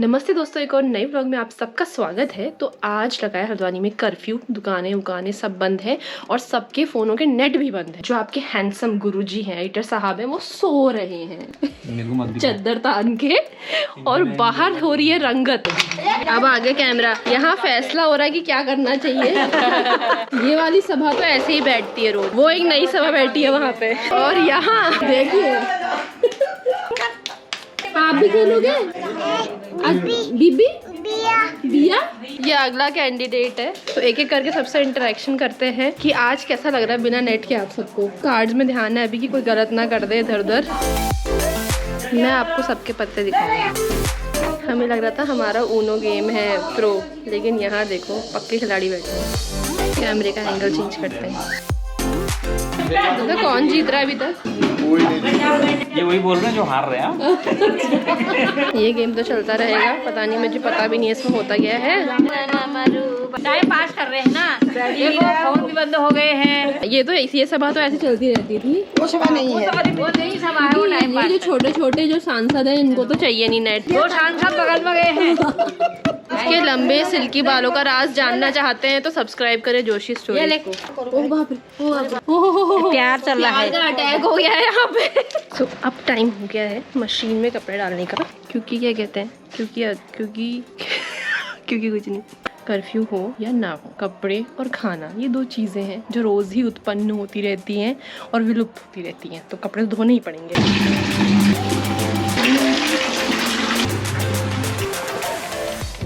नमस्ते दोस्तों, एक और नए व्लॉग में आप सबका स्वागत है। तो आज लगा है हल्द्वानी में कर्फ्यू, दुकानें उकानें सब बंद है और सबके फोनों के नेट भी बंद है। जो आपके हैंडसम गुरुजी हैं, एडिटर साहब हैं, वो सो रहे हैं चद्दर तान के और बाहर हो रही है रंगत। अब आगे कैमरा, यहाँ फैसला हो रहा है कि क्या करना चाहिए। ये वाली सभा तो ऐसे ही बैठती है रोज, वो एक नई सभा बैठी है वहाँ पे। और यहाँ देखिए, आप भी खेलोगे? बीबी बिया ये अगला कैंडिडेट है। तो एक एक करके सबसे इंटरेक्शन करते हैं कि आज कैसा लग रहा है बिना नेट के आप सबको। कार्ड्स में ध्यान है अभी कि कोई गलत ना कर दे इधर उधर। मैं आपको सबके पत्ते दिखाऊंगी। हमें लग रहा था हमारा ऊनो गेम है प्रो, लेकिन यहाँ देखो पक्के खिलाड़ी बैठे हैं। कैमरे का एंगल चेंज करते हैं। तो कौन जीत रहा है अभी तक? ये वही बोल रहे हैं जो हार रहे हैं। ये गेम तो चलता रहेगा, पता नहीं, मुझे पता भी नहीं है इसमें होता क्या है। टाइम पास कर रहे हैं ना, ये फोन भी बंद हो गए हैं। ये तो ये सभा तो ऐसी चलती रहती थी। वो सभा नहीं है, वो नहीं सभा है, वो टाइम पास। ये जो छोटे छोटे जो सांसद हैं इनको तो चाहिए नहीं नेट। वो सांसद बगल में गए हैं। इसके लंबे सिल्की बालों का राज जानना चाहते हैं तो सब्सक्राइब करें जोशी स्टोरी को। ओह बाप रे, प्यार चल रहा है, अटैक हो गया है यहाँ पे। तो अब टाइम हो गया है मशीन में कपड़े डालने का, क्योंकि क्या कहते हैं, क्योंकि कुछ नहीं, कर्फ्यू हो या ना हो, कपड़े और खाना ये दो चीज़ें हैं जो रोज़ ही उत्पन्न होती रहती हैं और विलुप्त होती रहती हैं। तो कपड़े धोने ही पड़ेंगे।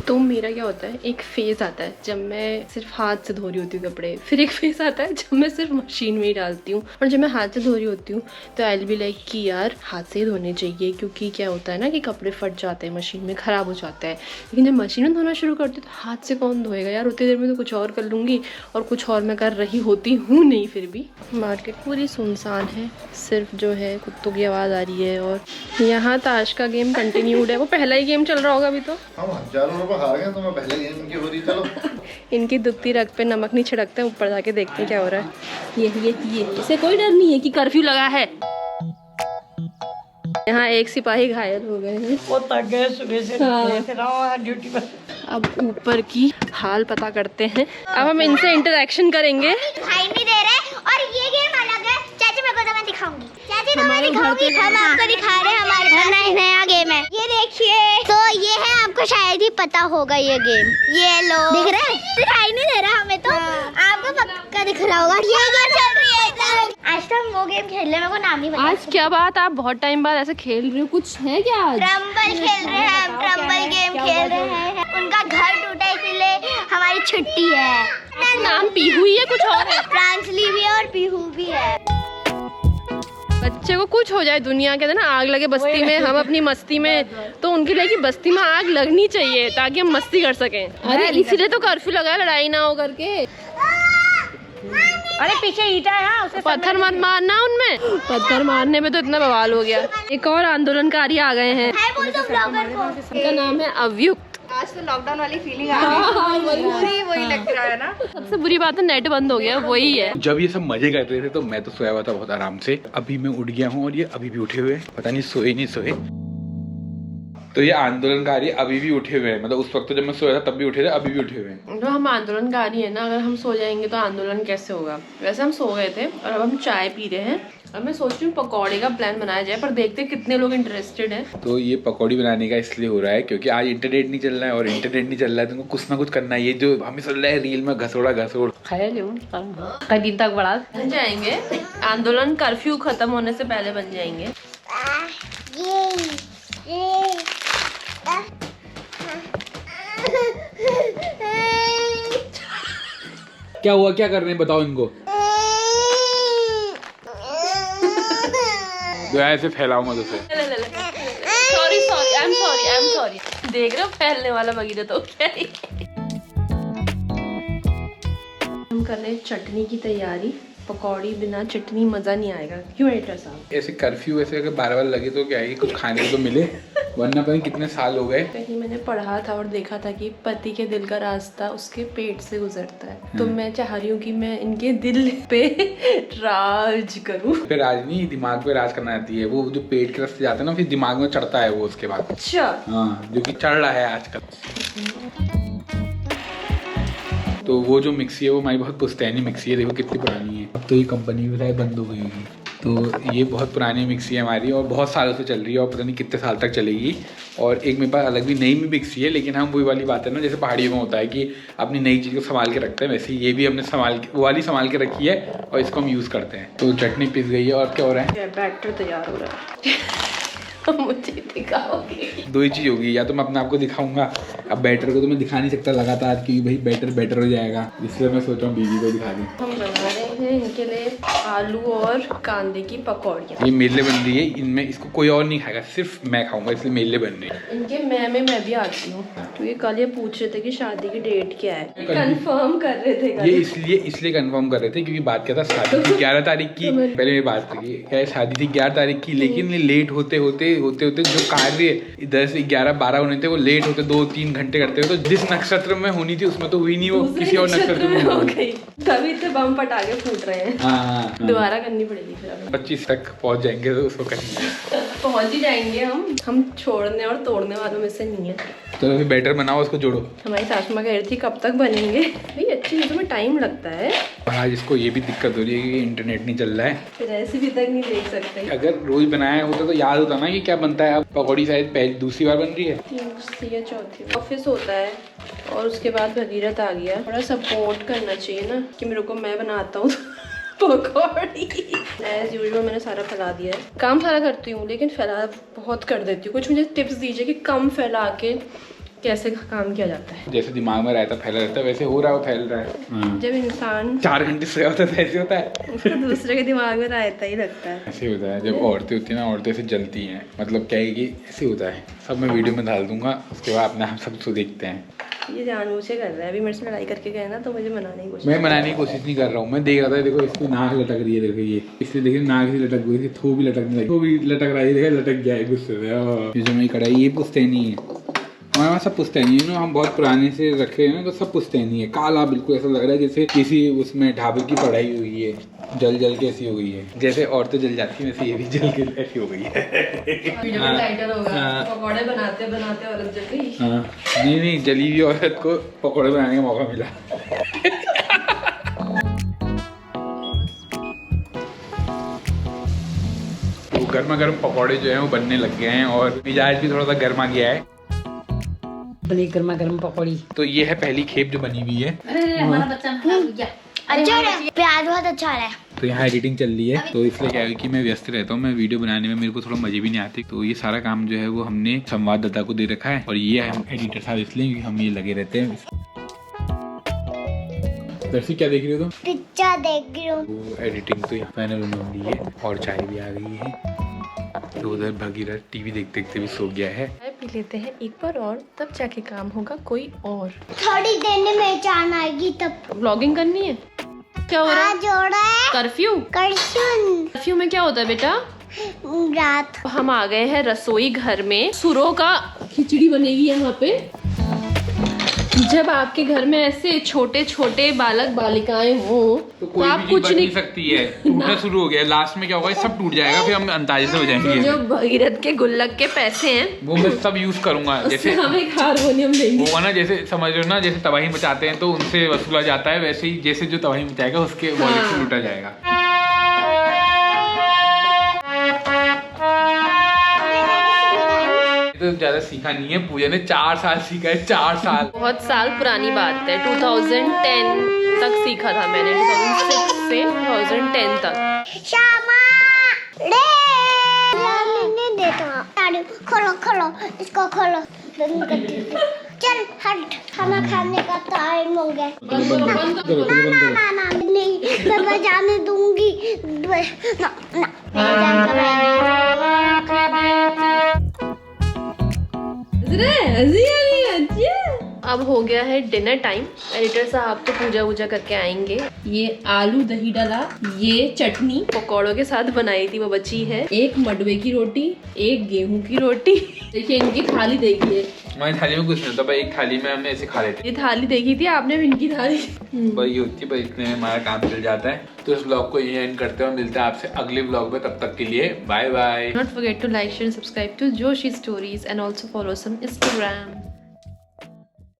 तो मेरा क्या होता है, एक फेज़ आता है जब मैं सिर्फ हाथ से धो रही होती हूँ कपड़े, फिर एक फेज़ आता है जब मैं सिर्फ मशीन में ही डालती हूँ। और जब मैं हाथ से धो रही होती हूँ तो आई विल बी लाइक कि यार हाथ से ही धोने चाहिए, क्योंकि क्या होता है ना कि कपड़े फट जाते हैं, मशीन में ख़राब हो जाता है। लेकिन जब मशीन में धोना शुरू करती हूँ तो हाथ से कौन धोएगा यार, उतनी देर में तो कुछ और कर लूँगी, और कुछ और मैं कर रही होती हूँ नहीं। फिर भी मार्केट पूरी सुनसान है, सिर्फ जो है कुत्तों की आवाज़ आ रही है। और यहाँ ताश का गेम कंटिन्यूड है, वो पहला ही गेम चल रहा होगा अभी तो। हार गए तो मैं पहले गेम की हो रही। चलो इनकी दुखती रग पे नमक नहीं छिड़कते, ऊपर जाके देखते हैं क्या हो रहा है। ये इसे कोई डर नहीं है कि कर्फ्यू लगा है। यहाँ एक सिपाही घायल हो गए हैं। वो थक गए सुबह से, हाँ। ड्यूटी पर। अब ऊपर की हाल पता करते हैं। अब हम इनसे इंटरेक्शन करेंगे। दिखाई नहीं दे रहे और ये गेम अलग है। चाची मेरे को तो मैं दिखाऊंगी। चाची हमारे घर पे हम आपको दिखा रहे हैं, हमारे घर नया गेम है। ये देखिए, तो ये है, आपको शायद ही पता होगा ये गेम। ये लो, दिख रहा है? दिखाई नहीं दे रहा हमें तो, आपको पक्का दिख रहा होगा। ये गेम चल रही है इधर। आज तो हम वो गेम खेल रहे हैं, मेरे को नाम नहीं पता। आज क्या बात, आप बहुत टाइम बाद ऐसे खेल रहे हो, कुछ है क्या आज? ट्रम्बल खेल रहे हैं, हम ट्रम्बल गेम खेल रहे हैं। उनका घर टूटा इसलिए हमारी छुट्टी है। नाम पीहू ही है, कुछ और है? फ्रांसली भी है और पीहू भी है। बच्चे को कुछ हो जाए, दुनिया के ना आग लगे बस्ती में, हम अपनी मस्ती में, तो उनके लिए कि बस्ती में आग लगनी चाहिए ताकि हम मस्ती कर सकें। अरे इसीलिए तो कर्फ्यू लगा है, लड़ाई ना हो करके। अरे पीछे ईटा है, हाँ, उसे पत्थर मत मारना उनमें, पत्थर मारने में तो इतना बवाल हो गया। एक और आंदोलनकारी आ गए हैं, है बोल दो ब्लॉगर को। उनका नाम है अवयुक्त। आज तो लॉकडाउन वाली फीलिंग आ रही है, वही लग रहा है ना। सबसे बुरी बात है नेट बंद हो गया, वही है। जब ये सब मजे कर रहे थे तो मैं तो सोया हुआ था बहुत आराम से। अभी मैं उठ गया हूँ और ये अभी भी उठे हुए हैं, पता नहीं सोए नहीं सोए। तो ये आंदोलनकारी अभी भी उठे हुए हैं, मतलब उस वक्त जब मैं सोया था तब भी उठे थे, अभी भी उठे हुए हैं। तो हम आंदोलनकारी है ना, अगर हम सो जाएंगे तो आंदोलन कैसे होगा। वैसे हम सो गए थे और अब हम चाय पी रहे हैं। अब मैं सोच रही हूँ पकौड़े का प्लान बनाया जाए, पर देखते हैं कितने लोग इंटरेस्टेड हैं। तो ये पकौड़ी बनाने का इसलिए हो रहा है क्योंकि आज इंटरनेट नहीं चल रहा है, और इंटरनेट नहीं चल रहा है तो उनको कुछ ना कुछ करना है। ये जो हमें चल रहा है रील में घसोड़ कई दिन तक बढ़ा बन जाएंगे। आंदोलन कर्फ्यू खत्म होने से पहले बन जाएंगे। क्या हुआ, क्या कर रहे हैं बताओ इनको। जो ऐसे फैलाओ मत उसे। Sorry I am sorry. देख रहे हो फैलने वाला बगीचा तो क्या ही। हम कर रहे हैं चटनी की तैयारी। पकौड़ी बिना चटनी मजा नहीं आएगा, क्यों एडिटर साहब? ऐसे कर्फ्यू ऐसे अगर बार बार लगे तो क्या है, कुछ खाने को तो मिले। वरना पता नहीं कितने साल हो गए। कहीं मैंने पढ़ा था और देखा था कि पति के दिल का रास्ता उसके पेट से गुजरता है, तो मैं चाह रही हूँ कि मैं इनके दिल पे राज करूँ। फिर राज नहीं, दिमाग पे राज करना आती है। वो जो पेट के रास्ते जाते हैं ना, फिर दिमाग में चढ़ता है वो उसके बाद। अच्छा हाँ, जो कि चढ़ रहा है आजकल। तो वो जो मिक्सी है वो हमारी बहुत पुश्तैनी मिक्सी है। देखो कितनी पुरानी है। अब तो ये कंपनी भी शायद बंद हो गई होगी। तो ये बहुत पुरानी मिक्सी है हमारी और बहुत सालों से चल रही है और पता नहीं कितने साल तक चलेगी। और एक मेरे पास अलग भी नई भी मिक्सी है, लेकिन हम वही वाली बात है ना, जैसे पहाड़ियों में होता है कि अपनी नई चीज़ को संभाल के रखते हैं, वैसे ये भी हमने वो वाली संभाल के रखी है और इसको हम यूज़ करते हैं। तो चटनी पिस गई है और क्या हो रहा है? बैटर तैयार हो रहा है। मुझे दिखाओगे? दो ही चीज़ होगी, या तो मैं अपने आप को दिखाऊंगा। अब बैटर को तो मैं दिखा नहीं सकता लगातार, क्योंकि भाई बैटर हो जाएगा, इसलिए मैं सोच रहा हूँ बीवी को दिखा दूँ। हम बना रहे हैं इनके लिए आलू और कांदे की पकौड़ियाँ। ये मेले बन रही है, इनमें इसको कोई और नहीं खाएगा, सिर्फ मैं खाऊंगा, इसलिए मेले बन रही है। इनके मैं भी आती हूँ, क्योंकि कल ये पूछ रहे थे कि शादी की डेट क्या है, कंफर्म कर रहे थे कल। ये इसलिए कंफर्म कर रहे थे क्योंकि बात क्या था, शादी थी 11 तारीख की। पहले मेरी बात थी क्या, शादी थी 11 तारीख की, लेकिन लेट होते जो कार्य इधर से 11-12 होने थे वो लेट होते 2-3 घंटे करते हुए, तो जिस नक्षत्र में होनी थी उसमें तो हुई नहीं, वो किसी और नक्षत्र में हो गई। तभी तो बम पटाखे फूट रहे हैं। हाँ। दोबारा करनी पड़ेगी फिर हमें। 25 तक पहुंच जाएंगे तो उसको करेंगे। पहुंच ही जाएंगे हम छोड़ने और तोड़ने वालों में से नहीं है। तो अभी बैटर बनाओ, उसको जोड़ो। हमारी सासू माँ कह रही थी कब तक बनेंगे, भाई अच्छी चीज़ों में टाइम लगता है। और आज इसको ये भी दिक्कत हो रही है कि इंटरनेट नहीं चल रहा है, फिर रेसिपी तक नहीं देख सकते। अगर रोज बनाया होता तो याद होता ना कि क्या बनता है। अब पकौड़ी शायद दूसरी बार बन रही है, तीसरी या चौथी। ऑफिस होता है और उसके बाद भगीरथ आ गया। थोड़ा सपोर्ट करना चाहिए ना कि मेरे को मैं बनाता हूँ पकौड़ी। एज यूजुअल मैंने सारा फैला दिया है। काम सारा करती हूँ लेकिन फैला बहुत कर देती हूँ। कुछ मुझे टिप्स दीजिए कि कम फैला के कैसे काम किया जाता है। जैसे दिमाग में रहता फैला रहता है, वैसे हो रहा है, फैल रहा है। जब इंसान 4 घंटे सोया होता है ऐसे होता है, उसको दूसरे के दिमाग में रहता ही लगता है। ऐसे होता है। जब औरतें होती है ना, औरतें से जलती हैं, मतलब क्या है कि ऐसे होता है। सब मैं वीडियो में डाल दूंगा, उसके बाद अपने आप सब देखते हैं। ये जानबूझ के कर रहा है। अभी मेरे से लड़ाई करके गए ना, तो मुझे मनाने की कोशिश। मैं मनाने की कोशिश नहीं कर रहा हूँ, मैं देख रहा था। देखो इसकी नाक लटक रही है, देखो ये इसलिए देखिए नाक से लटक गई, थू भी लटकने लगी, थू भी लटक रहा है, देखा लटक गया है गुस्से से। जो मेरी कढ़ाई ये पुश्तैनी है, हमारे पास सब पुश्तैनी है ना, हम बहुत पुराने से रखे हैं ना, तो सब पुश्तैनी है। काला बिल्कुल ऐसा लग रहा है जैसे किसी उसमें ढाबे की पढ़ाई हुई है, जल के ऐसी हो गई है। जैसे औरतें जल जाती है वैसे ये भी जल के ऐसी हो गई है। टाइटल होगा, पकौड़े बनाते बनाते औरत जल गई। हाँ, नहीं जली हुई औरत को पकौड़े बनाने का मौका मिला। तो गर्मा गर्म पकौड़े जो हैं वो बनने लग गए हैं और मिजाज भी थोड़ा सा गर्मा गया है। गर्मा गर्म पकौड़ी। तो ये है पहली खेप जो बनी हुई है। हमारा बच्चा अच्छा है, प्याज बहुत अच्छा है। तो यहाँ एडिटिंग चल रही है, तो इसलिए क्या है कि मैं व्यस्त रहता हूँ। मैं वीडियो बनाने में मेरे को थोड़ा मजे भी नहीं आती, तो ये सारा काम जो है वो हमने संवाददाता को दे रखा है और ये हम एडिटर साहब इसलिए कि हम ये लगे रहते हैं। दर्शी क्या देख रही हो तुम? पिक्चर देख रही हूँ। तो एडिटिंग तो यहाँ फाइनल होने वाली है और चाय भी आ गई है। तो उधर भगीरथ टीवी देखते देखते भी सो गया है। चाय पी लेते हैं एक बार और, तब जाके काम होगा कोई और। थोड़ी देर में चान आएगी तब। व्लॉगिंग करनी है। क्या हो रहा है? जोड़ा है कर्फ्यू। कर्फ्यू में क्या होता है बेटा? रात। हम आ गए हैं रसोई घर में। सुरों का खिचड़ी बनेगी यहाँ पे। जब आपके घर में ऐसे छोटे छोटे बालक बालिकाएं हो तो आप कुछ नहीं सकती है। टूटना शुरू हो गया, लास्ट में क्या होगा, सब टूट जाएगा, फिर हम अंदाजे से हो जाएंगे। जो भगीरथ के गुल्लक के पैसे हैं वो मैं सब यूज करूंगा। जैसे हम एक हारमोनियम लेंगे। वो ना, जैसे समझ लो ना, जैसे तबाही मचाते हैं तो उनसे वसूला जाता है, वैसे ही जैसे जो तबाही मचाएगा उसके वॉलेट से लूटा जाएगा। तो ज्यादा सीखा नहीं है, पूजा ने 4 साल सीखा है। 4 साल बहुत साल पुरानी बात है। 2010 तक सीखा था मैंने, 2006 से 2010 तक। श्यामा नहीं देता। खोलो इसको खोलो। चल हट, खाना खाने का टाइम हो गया। ना नहीं, मैं बजाने दूंगी अब हो गया है डिनर टाइम। एडिटर साहब तो पूजा वूजा करके आएंगे। ये आलू दही डाला, ये चटनी पकौड़ों के साथ बनाई थी वो बची है, एक मडवे की रोटी, एक गेहूं की रोटी। देखिए इनकी थाली देखिए, हमारी थाली में कुछ नहीं होता भाई, एक थाली में हमने ऐसे खा लेते। ये थाली देखी थी आपने भी इनकी थाली। बड़ी होती है, पर इतने में हमारा काम चल जाता है। तो इस ब्लॉग को यही एंड करते हैं, मिलते हैं आपसे अगले ब्लॉग में, तब तक के लिए bye bye. Don't forget to like, share and subscribe to Joshi Stories and also follow us on Instagram.